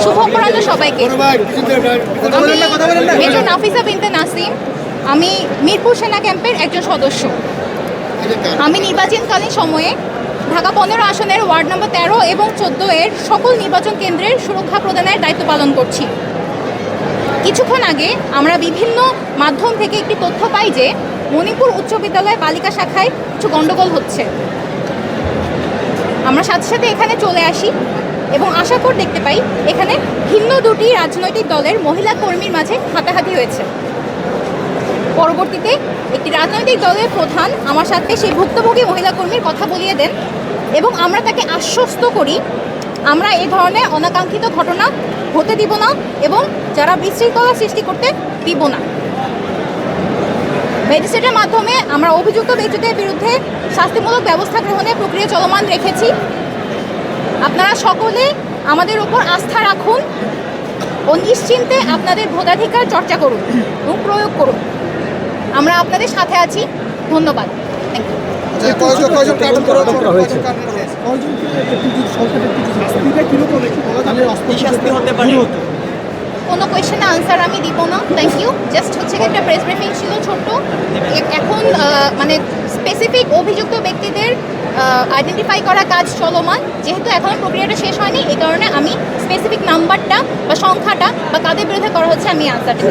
শুভ অপরাহ্ন সবাইকে। আমি মেজর নাফিসা বিনতে নাসিম। আমি মিরপুর সেনা ক্যাম্পের একজন সদস্য। আমি নির্বাচনকালীন সময়ে ঢাকা 15 আসনের ওয়ার্ড নম্বর 13 এবং 14 এর সকল নির্বাচন কেন্দ্রের সুরক্ষা প্রদানের দায়িত্ব পালন করছি। কিছুক্ষণ আগে আমরা বিভিন্ন মাধ্যম থেকে একটি তথ্য পাই যে মণিপুর উচ্চ বিদ্যালয় বালিকা শাখায় কিছু গণ্ডগোল হচ্ছে। আমরা সাথে সাথে এখানে চলে আসি এবং আসার পর দেখতে পাই এখানে ভিন্ন দুটি রাজনৈতিক দলের মহিলা কর্মীর মাঝে হাতাহাতি হয়েছে। পরবর্তীতে একটি রাজনৈতিক দলের প্রধান আমার সাথে সেই ভুক্তভোগী মহিলা কর্মীর কথা বলিয়ে দেন এবং আমরা তাকে আশ্বস্ত করি আমরা এই ধরনের অনাকাঙ্ক্ষিত ঘটনা হতে দিব না এবং যারা বিশৃঙ্খলা সৃষ্টি করতে দিব না। ম্যাজিস্ট্রেটের মাধ্যমে আমরা অভিযুক্ত ব্যক্তিদের বিরুদ্ধে শাস্তিমূলক ব্যবস্থা গ্রহণের প্রক্রিয়া চলমান রেখেছি। আপনারা সকলে আমাদের উপর আস্থা রাখুন ও নিশ্চিন্তে আপনাদের ভোটাধিকার চর্চা করুন এবং প্রয়োগ করুন। আমরা আপনাদের সাথে আছি। ধন্যবাদ। কোনো কোয়েশ্চেনে আনসার আমি দিব না, থ্যাংক ইউ। জাস্ট হচ্ছে একটা প্রেস ব্রিফিং ছিল ছোট্ট। এখন মানে স্পেসিফিক অভিযুক্ত ব্যক্তিদের আইডেন্টিফাই করা কাজ চলমান, যেহেতু এখনও প্রক্রিয়াটা শেষ হয়নি, এই কারণে আমি স্পেসিফিক নাম্বারটা বা সংখ্যাটা বা কাদের বিরুদ্ধে করা হচ্ছে আমি আনসার দিতে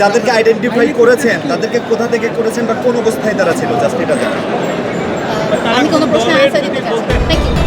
যাদেরকে আইডেন্টিফাই করেছেন তাদেরকে কোথা থেকে করেছেন বা কোন অবস্থায় তারা ছিল, জাস্ট এটা জানা। আমি কোনো প্রশ্নের আনসার দিতে চাচ্ছি। Thank you.